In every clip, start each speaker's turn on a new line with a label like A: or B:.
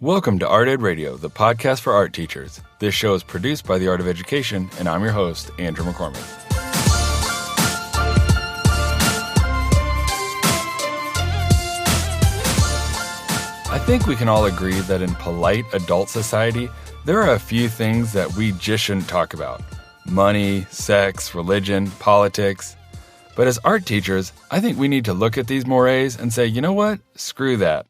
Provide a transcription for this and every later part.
A: Welcome to Art Ed Radio, the podcast for art teachers. This show is produced by the Art of Education, and I'm your host, Andrew McCormick. I think we can all agree that in polite adult society, there are a few things that we just shouldn't talk about. Money, sex, religion, politics. But as art teachers, I think we need to look at these mores and say, you know what? Screw that.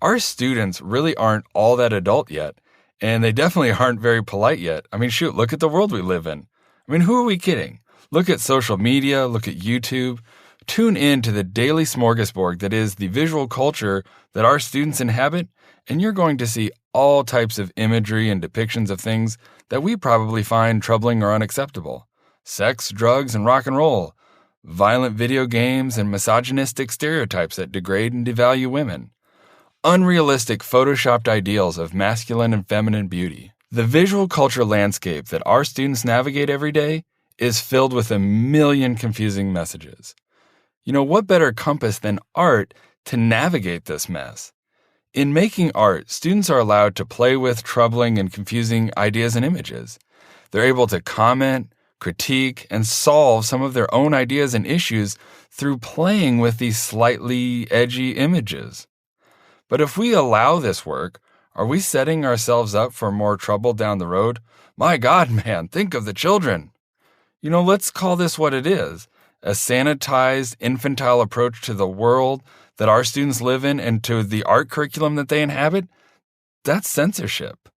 A: Our students really aren't all that adult yet, and they definitely aren't very polite yet. I mean, shoot, look at the world we live in. I mean, who are we kidding? Look at social media, look at YouTube. Tune in to the daily smorgasbord that is the visual culture that our students inhabit, and you're going to see all types of imagery and depictions of things that we probably find troubling or unacceptable. Sex, drugs, and rock and roll. Violent video games and misogynistic stereotypes that degrade and devalue women. Unrealistic photoshopped ideals of masculine and feminine beauty. The visual culture landscape that our students navigate every day is filled with a million confusing messages. You know, what better compass than art to navigate this mess? In making art, students are allowed to play with troubling and confusing ideas and images. They're able to comment, critique, and solve some of their own ideas and issues through playing with these slightly edgy images. But if we allow this work, are we setting ourselves up for more trouble down the road? My God, man, think of the children. You know, let's call this what it is. A sanitized, infantile approach to the world that our students live in and to the art curriculum that they inhabit. That's censorship.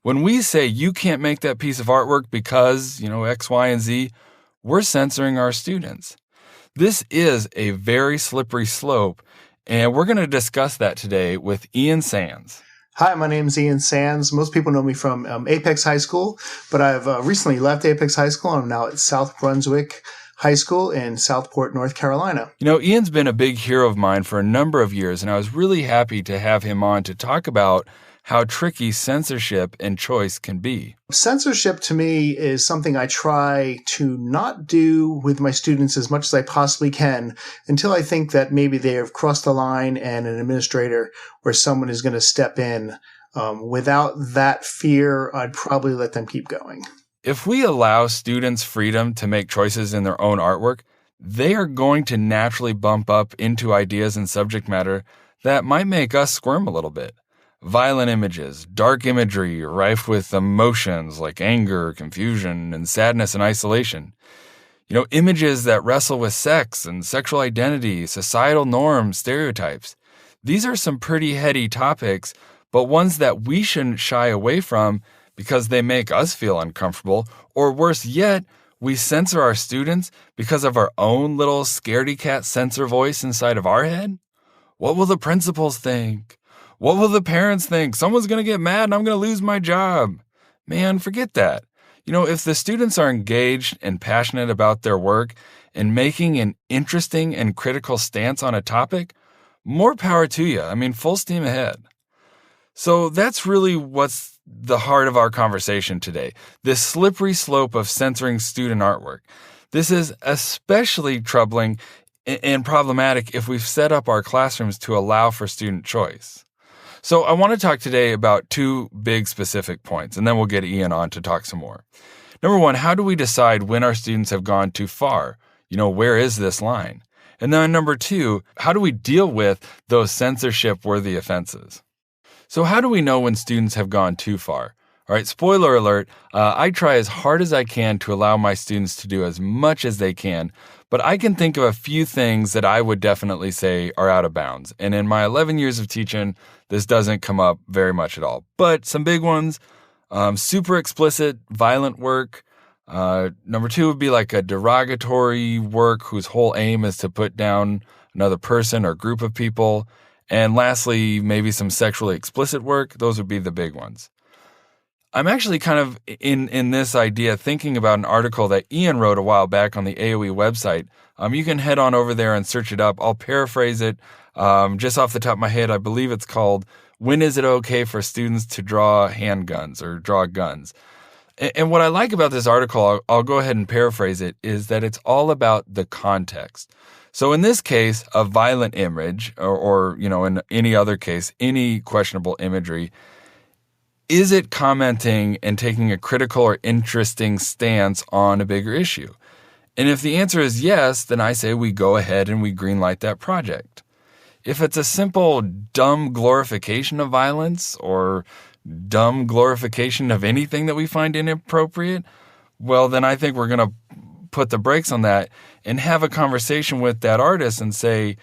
A: When we say you can't make that piece of artwork because, X, Y, and Z, we're censoring our students. This is a very slippery slope, and we're going to discuss that today with Ian Sands.
B: Hi, my name is Ian Sands. Most people know me from Apex High School, but I've recently left Apex High School. I'm now at South Brunswick High School in Southport, North Carolina.
A: You know, Ian's been a big hero of mine for a number of years, and I was really happy to have him on to talk about how tricky censorship and choice can be.
B: Censorship to me is something I try to not do with my students as much as I possibly can until I think that maybe they have crossed the line and an administrator or someone is going to step in. Without that fear, I'd probably let them keep going.
A: If we allow students freedom to make choices in their own artwork, they are going to naturally bump up into ideas and subject matter that might make us squirm a little bit. Violent images, dark imagery, rife with emotions like anger, confusion, and sadness and isolation. Images that wrestle with sex and sexual identity, societal norms, stereotypes. These are some pretty heady topics, but ones that we shouldn't shy away from because they make us feel uncomfortable, or worse yet, we censor our students because of our own little scaredy cat censor voice inside of our head. What will the principals think? What will the parents think? Someone's going to get mad and I'm going to lose my job. Man, forget that. If the students are engaged and passionate about their work and making an interesting and critical stance on a topic, more power to you. I mean, full steam ahead. So that's really what's the heart of our conversation today, this slippery slope of censoring student artwork. This is especially troubling and problematic if we've set up our classrooms to allow for student choice. So I want to talk today about two big specific points, and then we'll get Ian on to talk some more. Number one, how do we decide when our students have gone too far? Where is this line? And then number two, how do we deal with those censorship-worthy offenses? So how do we know when students have gone too far? All right, spoiler alert, I try as hard as I can to allow my students to do as much as they can, but I can think of a few things that I would definitely say are out of bounds. And in my 11 years of teaching, this doesn't come up very much at all. But some big ones, super explicit, violent work. Number two would be like a derogatory work whose whole aim is to put down another person or group of people. And lastly, maybe some sexually explicit work. Those would be the big ones. I'm actually kind of in this idea thinking about an article that Ian wrote a while back on the AOE website. You can head on over there and search it up. I'll paraphrase it just off the top of my head. I believe it's called "When is it okay for students to draw handguns or draw guns?" And what I like about this article, I'll go ahead and paraphrase it, is that it's all about the context. So in this case, a violent image, or in any other case, any questionable imagery, is it commenting and taking a critical or interesting stance on a bigger issue? And if the answer is yes, then I say we go ahead and we greenlight that project. If it's a simple dumb glorification of violence or dumb glorification of anything that we find inappropriate, well, then I think we're going to put the brakes on that and have a conversation with that artist and say,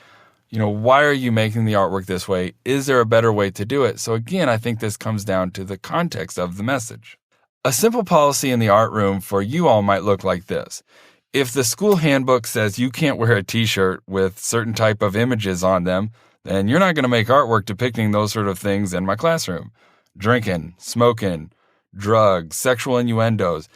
A: why are you making the artwork this way? Is there a better way to do it? So again, I think this comes down to the context of the message. A simple policy in the art room for you all might look like this. If the school handbook says you can't wear a t-shirt with certain type of images on them, then you're not going to make artwork depicting those sort of things in my classroom. Drinking, smoking, drugs, sexual innuendos.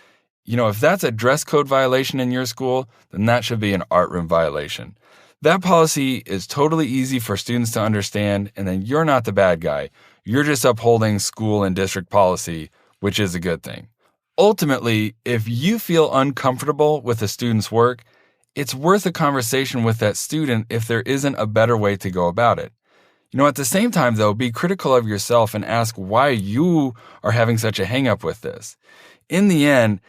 A: If that's a dress code violation in your school, then that should be an art room violation. That policy is totally easy for students to understand, and then you're not the bad guy. You're just upholding school and district policy, which is a good thing. Ultimately, if you feel uncomfortable with a student's work, it's worth a conversation with that student if there isn't a better way to go about it. At the same time, though, be critical of yourself and ask why you are having such a hang-up with this. In the end,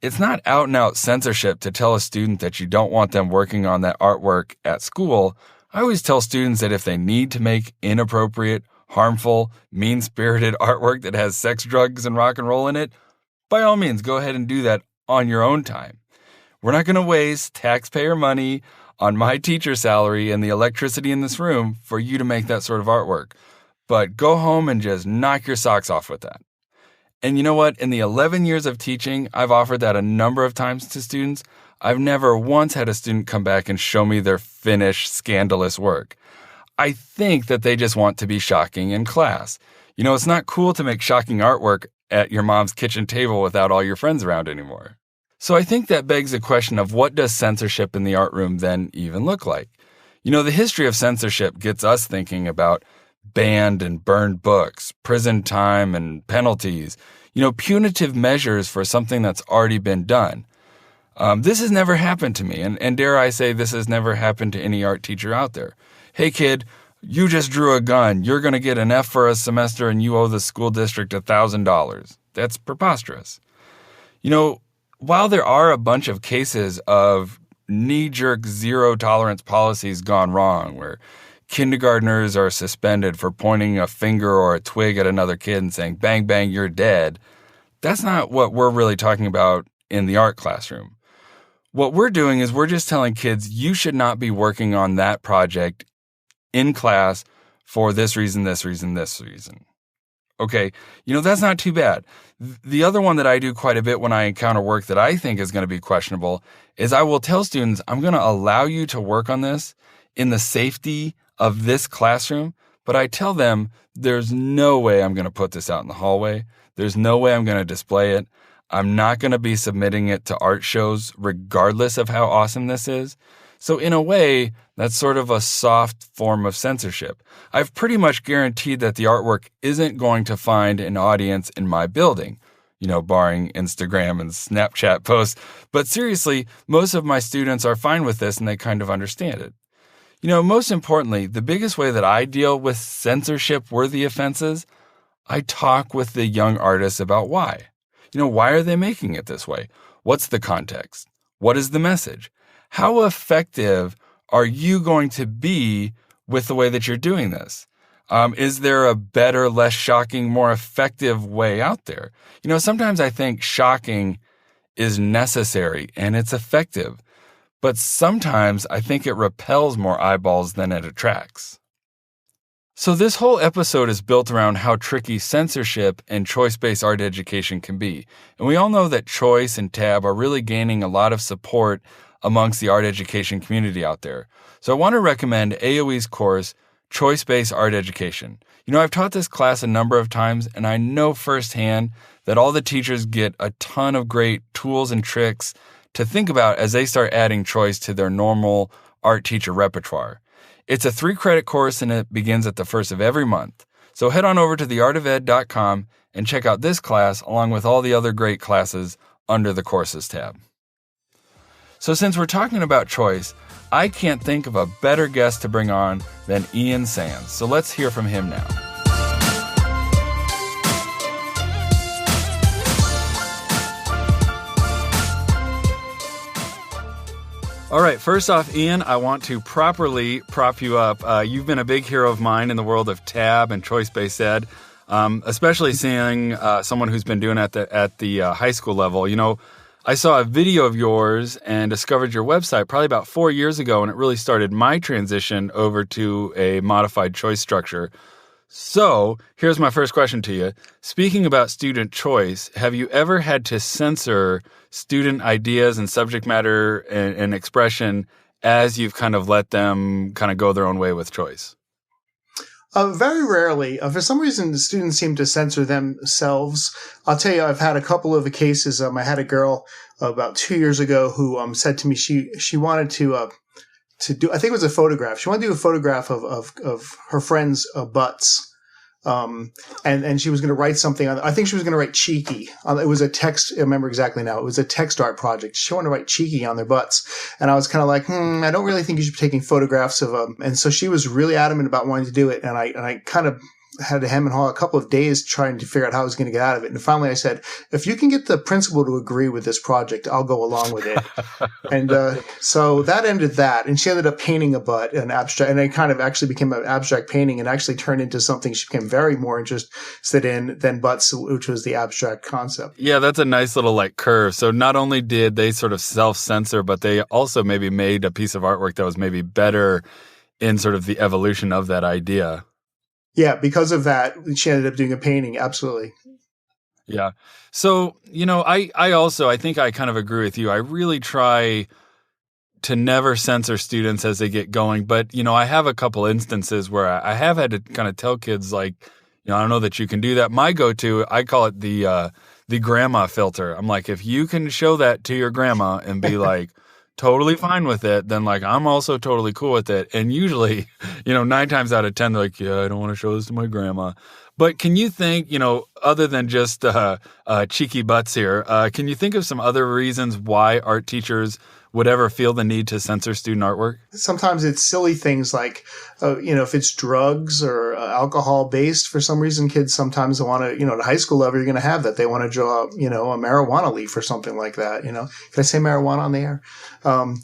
A: it's not out-and-out censorship to tell a student that you don't want them working on that artwork at school. I always tell students that if they need to make inappropriate, harmful, mean-spirited artwork that has sex, drugs, and rock and roll in it, by all means, go ahead and do that on your own time. We're not going to waste taxpayer money on my teacher's salary and the electricity in this room for you to make that sort of artwork. But go home and just knock your socks off with that. And you know what? In the 11 years of teaching, I've offered that a number of times to students. I've never once had a student come back and show me their finished, scandalous work. I think that they just want to be shocking in class. It's not cool to make shocking artwork at your mom's kitchen table without all your friends around anymore. So I think that begs the question of what does censorship in the art room then even look like? The history of censorship gets us thinking about banned and burned books, prison time and penalties, punitive measures for something that's already been done. This has never happened to me, and dare I say this has never happened to any art teacher out there. Hey kid, you just drew a gun. You're going to get an F for a semester and you owe the school district $1,000. That's preposterous. While there are a bunch of cases of knee-jerk zero-tolerance policies gone wrong, where kindergartners are suspended for pointing a finger or a twig at another kid and saying, bang, bang, you're dead, that's not what we're really talking about in the art classroom. What we're doing is we're just telling kids you should not be working on that project in class for this reason, this reason, this reason. Okay, that's not too bad. The other one that I do quite a bit when I encounter work that I think is going to be questionable is I will tell students, I'm going to allow you to work on this in the safety of this classroom, but I tell them there's no way I'm going to put this out in the hallway. There's no way I'm going to display it. I'm not going to be submitting it to art shows regardless of how awesome this is. So in a way, that's sort of a soft form of censorship. I've pretty much guaranteed that the artwork isn't going to find an audience in my building, barring Instagram and Snapchat posts. But seriously, most of my students are fine with this and they kind of understand it. Most importantly, the biggest way that I deal with censorship-worthy offenses, I talk with the young artists about why. Why are they making it this way? What's the context? What is the message? How effective are you going to be with the way that you're doing this? Is there a better, less shocking, more effective way out there? Sometimes I think shocking is necessary and it's effective, but sometimes I think it repels more eyeballs than it attracts. So this whole episode is built around how tricky censorship and choice-based art education can be. And we all know that choice and tab are really gaining a lot of support amongst the art education community out there. So I want to recommend AOE's course, Choice-Based Art Education. I've taught this class a number of times, and I know firsthand that all the teachers get a ton of great tools and tricks to think about as they start adding choice to their normal art teacher repertoire. It's a 3-credit course, and it begins at the first of every month. So head on over to theartofed.com and check out this class along with all the other great classes under the Courses tab. So since we're talking about choice, I can't think of a better guest to bring on than Ian Sands. So let's hear from him now. All right, first off, Ian, I want to properly prop you up. You've been a big hero of mine in the world of TAB and choice-based ed, especially seeing someone who's been doing it at the high school level. You know, I saw a video of yours and discovered your website probably about 4 years ago, and it really started my transition over to a modified choice structure. So here's my first question to you. Speaking about student choice, have you ever had to censor student ideas and subject matter and expression as you've kind of let them kind of go their own way with choice?
B: Very rarely. For some reason, the students seem to censor themselves. I'll tell you, I've had a couple of cases. I had a girl about 2 years ago who said to me she wanted to do, I think it was a photograph. She wanted to do a photograph of her friends' butts. And she was going to write something on, I think she was going to write cheeky. It was a text, I remember exactly now. It was a text art project. She wanted to write cheeky on their butts. And I was kind of like, I don't really think you should be taking photographs of them. And so she was really adamant about wanting to do it. And I kind of had to hem and haw a couple of days trying to figure out how I was going to get out of it. And finally I said, if you can get the principal to agree with this project, I'll go along with it. And so that ended that. And she ended up painting a butt, an abstract, and it kind of actually became an abstract painting and actually turned into something she became very more interested in than butts, which was the abstract concept.
A: Yeah, that's a nice little like curve. So not only did they sort of self-censor, but they also maybe made a piece of artwork that was maybe better in sort of the evolution of that idea.
B: Yeah, because of that, she ended up doing a painting. Absolutely.
A: Yeah. So, you know, I think I kind of agree with you. I really try to never censor students as they get going. But, you know, I have a couple instances where I have had to kind of tell kids like, you know, I don't know that you can do that. My go-to, I call it the grandma filter. I'm like, if you can show that to your grandma and be like, totally fine with it, then like I'm also totally cool with it. And usually, you know, 9 times out of 10, they're like, yeah, I don't want to show this to my grandma. But can you think, you know, other than just cheeky butts here, can you think of some other reasons why art teachers would ever feel the need to censor student artwork?
B: Sometimes it's silly things like, you know, if it's drugs or alcohol based, for some reason, kids sometimes want to, you know, at high school level, you're going to have that. They want to draw, you know, a marijuana leaf or something like that. You know, can I say marijuana on the air?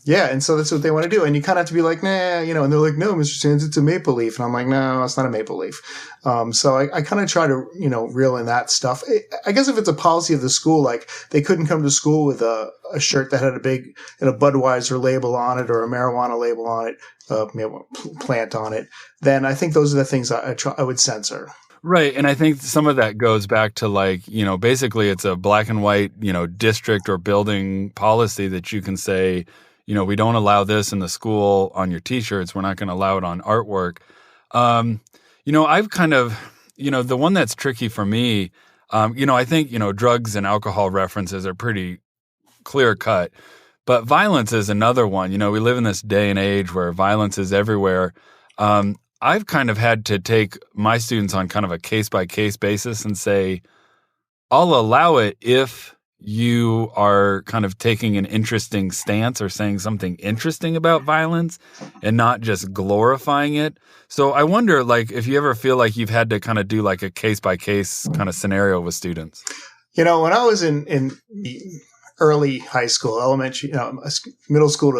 B: Yeah. And so that's what they want to do. And you kind of have to be like, nah, you know, and they're like, no, Mr. Sands, it's a maple leaf. And I'm like, no, it's not a maple leaf. So I kind of try to, you know, reel in that stuff. I guess if it's a policy of the school, like they couldn't come to school with a shirt that had a big, you know, Budweiser label on it or a marijuana label on it, plant on it, then I think those are the things I would censor.
A: Right. And I think some of that goes back to like, you know, basically it's a black and white, you know, district or building policy that you can say, you know, we don't allow this in the school on your t-shirts. We're not going to allow it on artwork. You know, I've kind of, you know, the one that's tricky for me, you know, I think, you know, drugs and alcohol references are pretty clear cut, but violence is another one. You know, we live in this day and age where violence is everywhere. I've kind of had to take my students on kind of a case-by-case basis and say, I'll allow it if you are kind of taking an interesting stance or saying something interesting about violence and not just glorifying it. So I wonder, like, if you ever feel like you've had to kind of do like a case-by-case kind of scenario with students.
B: You know, when I was in early high school, elementary, you know, middle school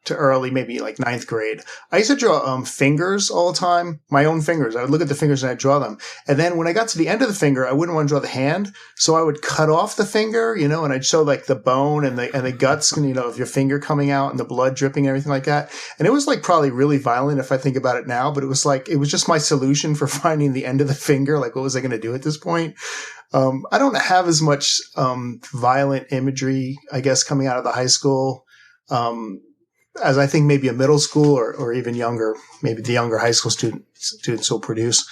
B: to early, maybe like 9th grade, I used to draw fingers all the time, my own fingers. I would look at the fingers and I'd draw them. And then when I got to the end of the finger, I wouldn't want to draw the hand. So I would cut off the finger, you know, and I'd show like the bone and the guts, you know, of your finger coming out and the blood dripping and everything like that. And it was like probably really violent if I think about it now, but it was like, it was just my solution for finding the end of the finger. Like, what was I going to do at this point? I don't have as much violent imagery, I guess, coming out of the high school as I think maybe a middle school or even younger, maybe the younger high school students will produce.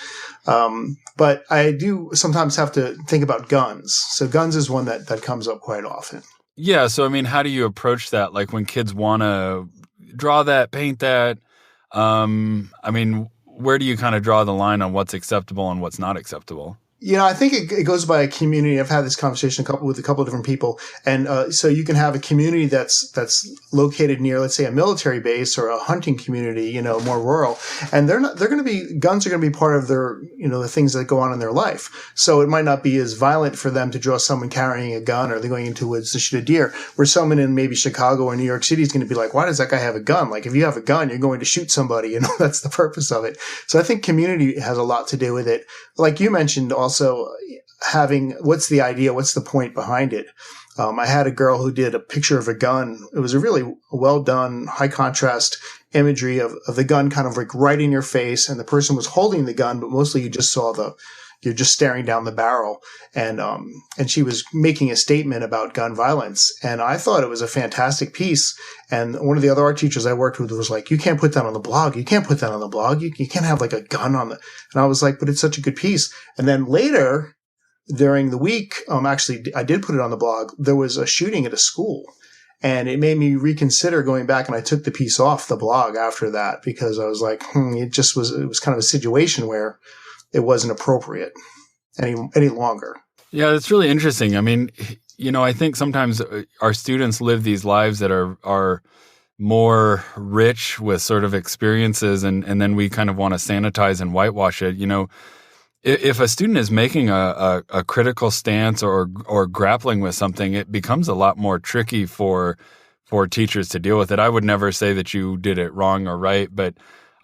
B: But I do sometimes have to think about guns. So guns is one that comes up quite often.
A: Yeah. So, I mean, how do you approach that? Like when kids want to draw that, paint that, I mean, where do you kind of draw the line on what's acceptable and what's not acceptable?
B: I think it goes by a community. I've had this conversation with a couple of different people, and so you can have a community that's located near, let's say, a military base or a hunting community, more rural, and guns are going to be part of their, the things that go on in their life. So it might not be as violent for them to draw someone carrying a gun or they're going into woods to shoot a deer, where someone in maybe Chicago or New York City is going to be like, why does that guy have a gun? Like, if you have a gun, you're going to shoot somebody. That's the purpose of it. So I think community has a lot to do with it. Like you mentioned, also having what's the idea, what's the point behind it. I had a girl who did a picture of a gun. It was a really well done, high contrast imagery of the gun kind of like right in your face, and the person was holding the gun, but mostly you just saw you're just staring down the barrel. And she was making a statement about gun violence. And I thought it was a fantastic piece. And one of the other art teachers I worked with was like, you can't put that on the blog. You can't put that on the blog. You can't have like a gun on the, and I was like, but it's such a good piece. And then later during the week, actually I did put it on the blog. There was a shooting at a school. And it made me reconsider going back, and I took the piece off the blog after that because I was like, it was kind of a situation where it wasn't appropriate any longer.
A: Yeah, that's really interesting. I mean, I think sometimes our students live these lives that are more rich with sort of experiences, and then we kind of want to sanitize and whitewash it. If a student is making a critical stance or grappling with something, it becomes a lot more tricky for teachers to deal with it. I would never say that you did it wrong or right, but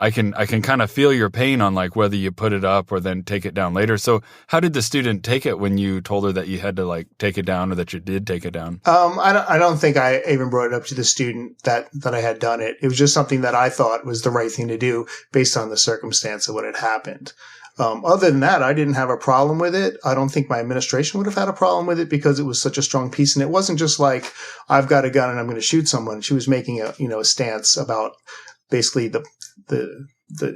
A: I can kind of feel your pain on like whether you put it up or then take it down later. So how did the student take it when you told her that you had to like take it down or that you did take it down?
B: I don't think I even brought it up to the student that I had done it. It was just something that I thought was the right thing to do based on the circumstance of what had happened. Other than that, I didn't have a problem with it. I don't think my administration would have had a problem with it because it was such a strong piece. And it wasn't just like, I've got a gun and I'm going to shoot someone. She was making a stance about basically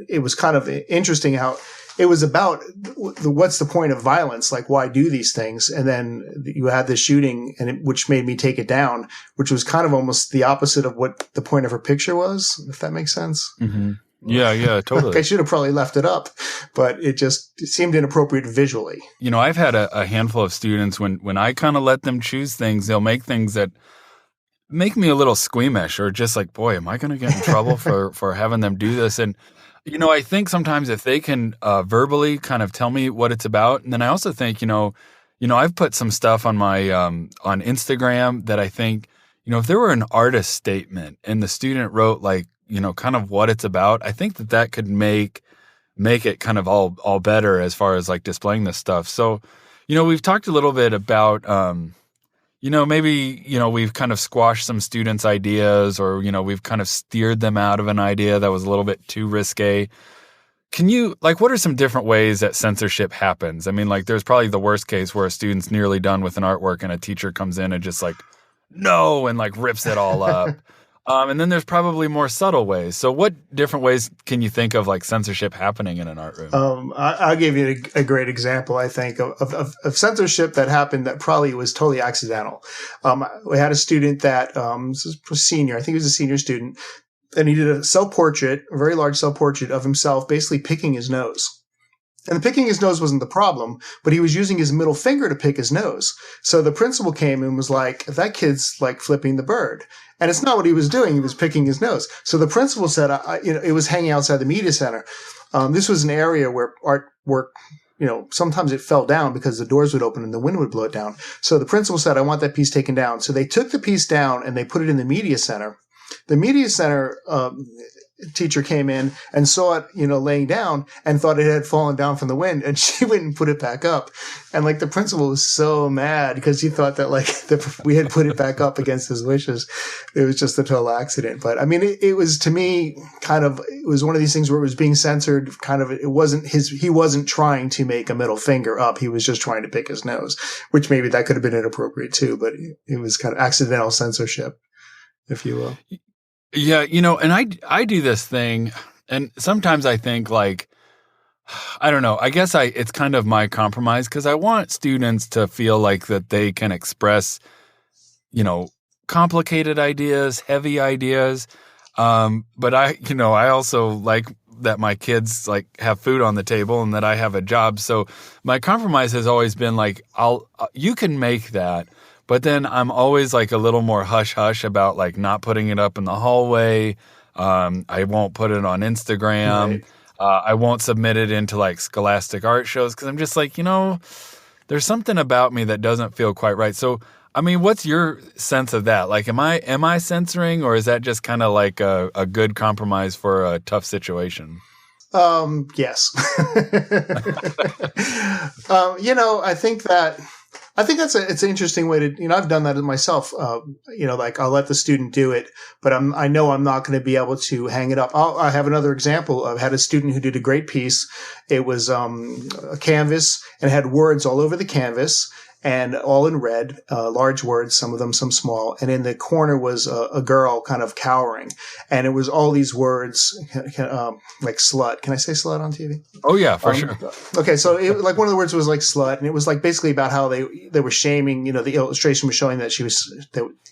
B: it was kind of interesting how it was about what's the point of violence? Like, why do these things? And then you had this shooting which made me take it down, which was kind of almost the opposite of what the point of her picture was, if that makes sense.
A: Mm-hmm. Yeah, totally.
B: Like I should have probably left it up, but it seemed inappropriate visually.
A: I've had a handful of students when I kind of let them choose things, they'll make things that make me a little squeamish or just like, boy, am I going to get in trouble for having them do this? And, I think sometimes if they can verbally kind of tell me what it's about. And then I also think, I've put some stuff on my on Instagram that I think, if there were an artist statement and the student wrote like, kind of what it's about, I think that could make it kind of all better as far as like displaying this stuff. So, we've talked a little bit about, maybe, we've kind of squashed some students' ideas or, we've kind of steered them out of an idea that was a little bit too risque. Can you, what are some different ways that censorship happens? I mean, there's probably the worst case where a student's nearly done with an artwork and a teacher comes in and just no, and rips it all up. And then there's probably more subtle ways. So what different ways can you think of censorship happening in an art room?
B: I'll give you a great example, I think, of censorship that happened that probably was totally accidental. We had a student that was a senior, I think he was a senior student, and he did a self-portrait, a very large self-portrait of himself, basically picking his nose. And picking his nose wasn't the problem, but he was using his middle finger to pick his nose. So the principal came and was like, that kid's flipping the bird. And it's not what he was doing. He was picking his nose. So the principal said, it was hanging outside the media center. This was an area where artwork, sometimes it fell down because the doors would open and the wind would blow it down. So the principal said, I want that piece taken down. So they took the piece down and they put it in the media center. The media center teacher came in and saw it, laying down and thought it had fallen down from the wind, and she went and put it back up. And the principal was so mad because he thought that we had put it back up against his wishes. It was just a total accident. But I mean, it was, to me, it was one of these things where it was being censored. He wasn't trying to make a middle finger up. He was just trying to pick his nose, which maybe that could have been inappropriate too, but it was kind of accidental censorship, if you will.
A: Yeah, and I do this thing, and sometimes I think I don't know, I guess it's kind of my compromise because I want students to feel that they can express, complicated ideas, heavy ideas. But I also like that my kids like have food on the table and that I have a job. So my compromise has always been like, you can make that, but then I'm always like a little more hush hush about like not putting it up in the hallway. I won't put it on Instagram.
B: Right.
A: I won't submit it into like scholastic art shows because I'm just like, there's something about me that doesn't feel quite right. So, I mean, what's your sense of that? Like, am I censoring, or is that just kind of like a good compromise for a tough situation?
B: Yes. I think it's an interesting way to, I've done that myself. Like I'll let the student do it, but I know I'm not going to be able to hang it up. I have another example. I've had a student who did a great piece. It was, a canvas and it had words all over the canvas and all in red, large words, some of them, some small. And in the corner was a girl kind of cowering. And it was all these words, like slut. Can I say slut on TV?
A: Oh yeah, for sure.
B: Okay. So like one of the words was like slut, and it was like basically about how they were shaming, the illustration was showing that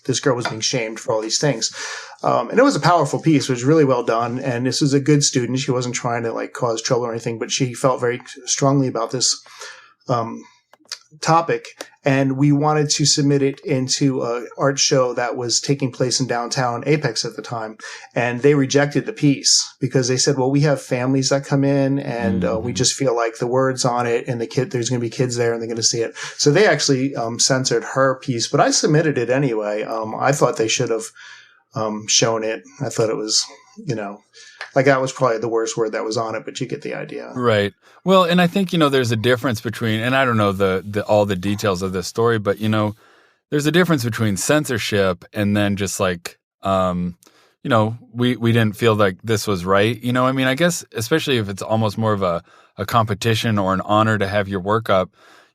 B: this girl was being shamed for all these things. And it was a powerful piece. It was really well done. And this was a good student. She wasn't trying to like cause trouble or anything, but she felt very strongly about this, topic, and we wanted to submit it into an art show that was taking place in downtown Apex at the time. And they rejected the piece because they said, well, we have families that come in and we just feel like the words on it and there's going to be kids there and they're going to see it. So they actually censored her piece, but I submitted it anyway. I thought they should have shown it. I thought it was, like that was probably the worst word that was on it, but you get the idea.
A: Right. Well, and I think, there's a difference between, and I don't know all the details of this story, but, there's a difference between censorship and then just like, we didn't feel like this was right. I mean, I guess, especially if it's almost more of a competition or an honor to have your work up,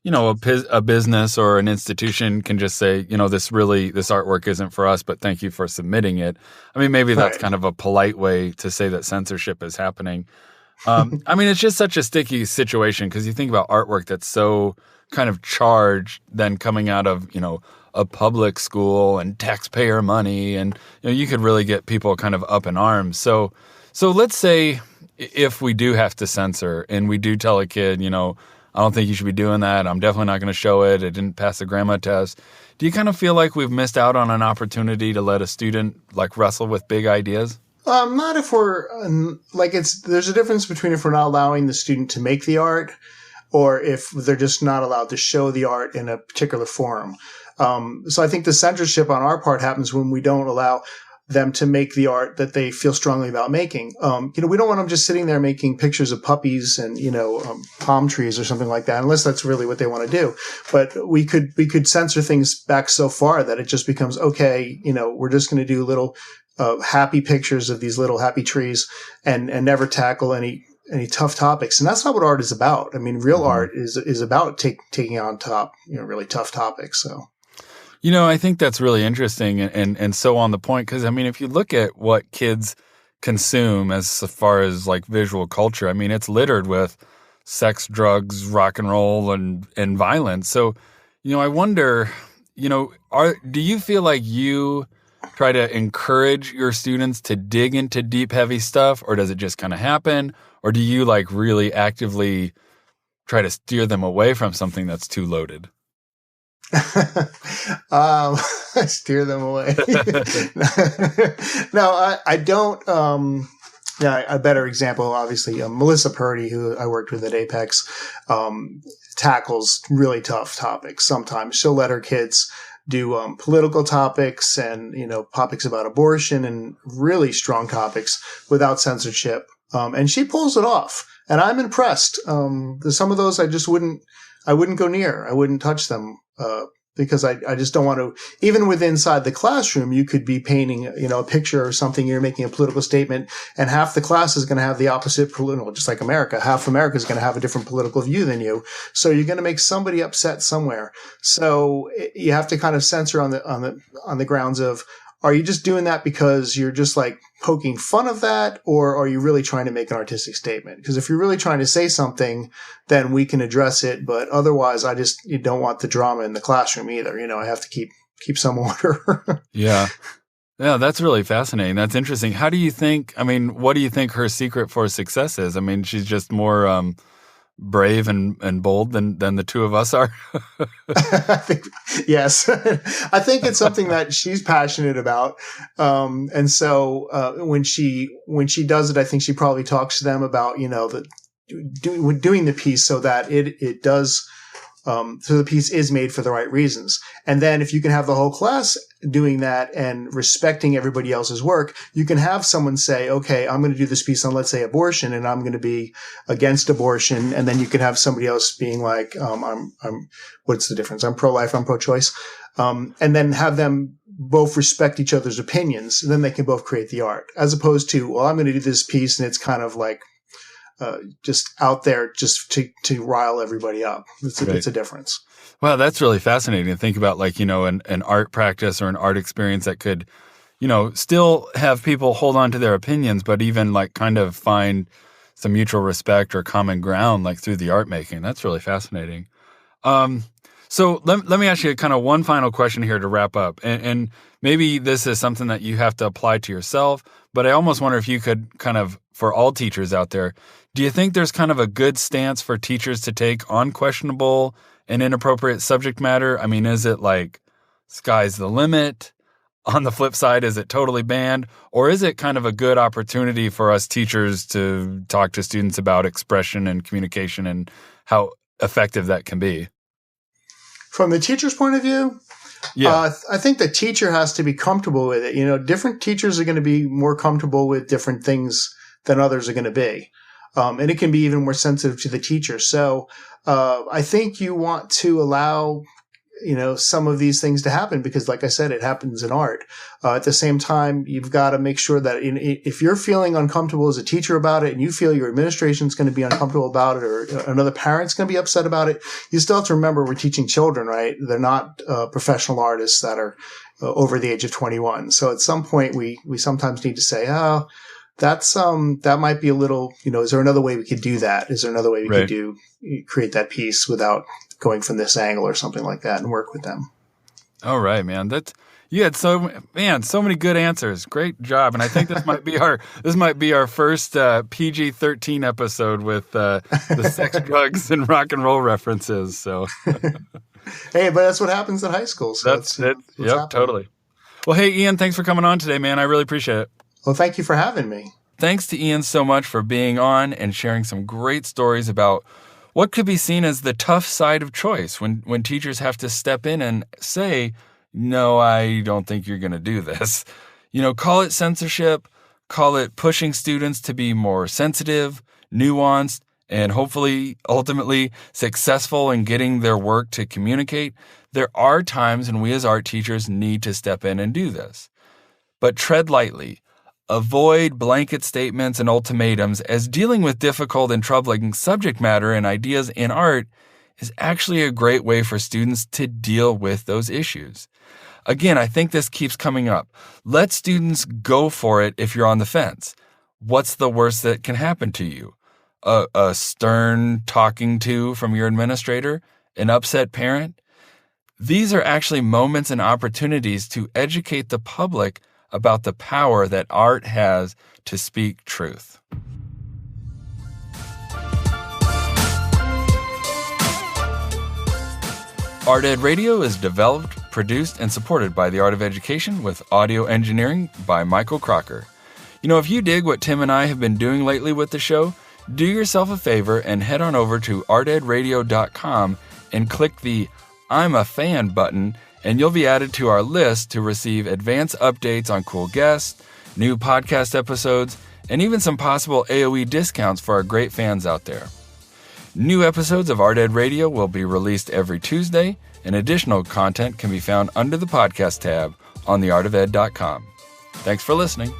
A: a business or an institution can just say, this artwork isn't for us, but thank you for submitting it. I mean, maybe that's kind of a polite way to say that censorship is happening. I mean, it's just such a sticky situation because you think about artwork that's so kind of charged then coming out of, a public school and taxpayer money. And, you could really get people kind of up in arms. So let's say if we do have to censor and we do tell a kid, I don't think you should be doing that. I'm definitely not going to show it. It didn't pass the grandma test. Do you kind of feel like we've missed out on an opportunity to let a student like wrestle with big ideas?
B: Not if we're there's a difference between if we're not allowing the student to make the art or if they're just not allowed to show the art in a particular forum. So I think the censorship on our part happens when we don't allow them to make the art that they feel strongly about making. We don't want them just sitting there making pictures of puppies and, palm trees or something like that, unless that's really what they want to do. But we could censor things back so far that it just becomes, okay, we're just going to do little, happy pictures of these little happy trees and never tackle any tough topics. And that's not what art is about. I mean, real art is about taking on really tough topics. So.
A: I think that's really interesting and so on the point because, I mean, if you look at what kids consume as far as like visual culture, I mean, it's littered with sex, drugs, rock and roll, and violence. So, I wonder, do you feel like you try to encourage your students to dig into deep, heavy stuff, or does it just kind of happen? Or do you like really actively try to steer them away from something that's too loaded?
B: Steer them away. No, I don't. A better example, obviously, Melissa Purdy, who I worked with at Apex, tackles really tough topics. Sometimes she'll let her kids do political topics and topics about abortion and really strong topics without censorship, and she pulls it off. And I'm impressed. Some of those I wouldn't go near. I wouldn't touch them. Because I just don't want to, even inside the classroom, you could be painting, a picture or something, you're making a political statement, and half the class is going to have the opposite political, just like America. Half America is going to have a different political view than you. So you're going to make somebody upset somewhere. So you have to kind of censor on the grounds of, are you just doing that because you're just like poking fun of that, or are you really trying to make an artistic statement? Because if you're really trying to say something, then we can address it. But otherwise, you don't want the drama in the classroom either. I have to keep some order.
A: Yeah. Yeah, that's really fascinating. That's interesting. How do you think, what do you think her secret for success is? I mean, she's just more brave and bold than the two of us are.
B: I think, yes, I think it's something that she's passionate about, and so when she does it, I think she probably talks to them about doing the piece so that it does. So the piece is made for the right reasons. And then if you can have the whole class doing that and respecting everybody else's work, you can have someone say, okay, I'm going to do this piece on, let's say, abortion, and I'm going to be against abortion. And then you can have somebody else being like, what's the difference? I'm pro-life, I'm pro-choice. And then have them both respect each other's opinions. And then they can both create the art, as opposed to, well, I'm going to do this piece and it's kind of like, just out there just to rile everybody up. It's a difference.
A: Wow, that's really fascinating to think about, like, an art practice or an art experience that could, still have people hold on to their opinions, but even like kind of find some mutual respect or common ground, like through the art making. That's really fascinating. So let me ask you kind of one final question here to wrap up. And maybe this is something that you have to apply to yourself, but I almost wonder if you could kind of, for all teachers out there, do you think there's kind of a good stance for teachers to take on questionable and inappropriate subject matter? I mean, is it like sky's the limit? On the flip side, is it totally banned? Or is it kind of a good opportunity for us teachers to talk to students about expression and communication and how effective that can be?
B: From the teacher's point of view,
A: yeah,
B: I think the teacher has to be comfortable with it. Different teachers are going to be more comfortable with different things than others are going to be. And it can be even more sensitive to the teacher. So I think you want to allow, some of these things to happen because, like I said, it happens in art. At the same time, you've got to make sure that if you're feeling uncomfortable as a teacher about it and you feel your administration is going to be uncomfortable about it or another parent's going to be upset about it, you still have to remember we're teaching children, right? They're not professional artists that are over the age of 21. So at some point, we sometimes need to say, oh, that might be a little, is there another way we could do that? Is there another way we could create that piece without going from this angle or something like that and work with them?
A: All right, man. You had so many good answers. Great job. And I think this might be our first PG-13 episode with the sex, drugs, and rock and roll references. So,
B: hey, but that's what happens in high school. So
A: that's it. Yep, totally. Well, hey, Ian, thanks for coming on today, man. I really appreciate it.
B: Well, thank you for having me.
A: Thanks to Ian so much for being on and sharing some great stories about what could be seen as the tough side of choice when teachers have to step in and say, no, I don't think you're going to do this. Call it censorship, call it pushing students to be more sensitive, nuanced, and hopefully, ultimately, successful in getting their work to communicate. There are times when we as art teachers need to step in and do this. But tread lightly. Avoid blanket statements and ultimatums, as dealing with difficult and troubling subject matter and ideas in art is actually a great way for students to deal with those issues. Again, I think this keeps coming up. Let students go for it if you're on the fence. What's the worst that can happen to you? A stern talking to from your administrator? An upset parent? These are actually moments and opportunities to educate the public about the power that art has to speak truth. Art Ed Radio is developed, produced, and supported by the Art of Education with audio engineering by Michael Crocker. If you dig what Tim and I have been doing lately with the show, do yourself a favor and head on over to artedradio.com and click the I'm a Fan button, and you'll be added to our list to receive advance updates on cool guests, new podcast episodes, and even some possible AOE discounts for our great fans out there. New episodes of Art Ed Radio will be released every Tuesday, and additional content can be found under the podcast tab on theartofed.com. Thanks for listening.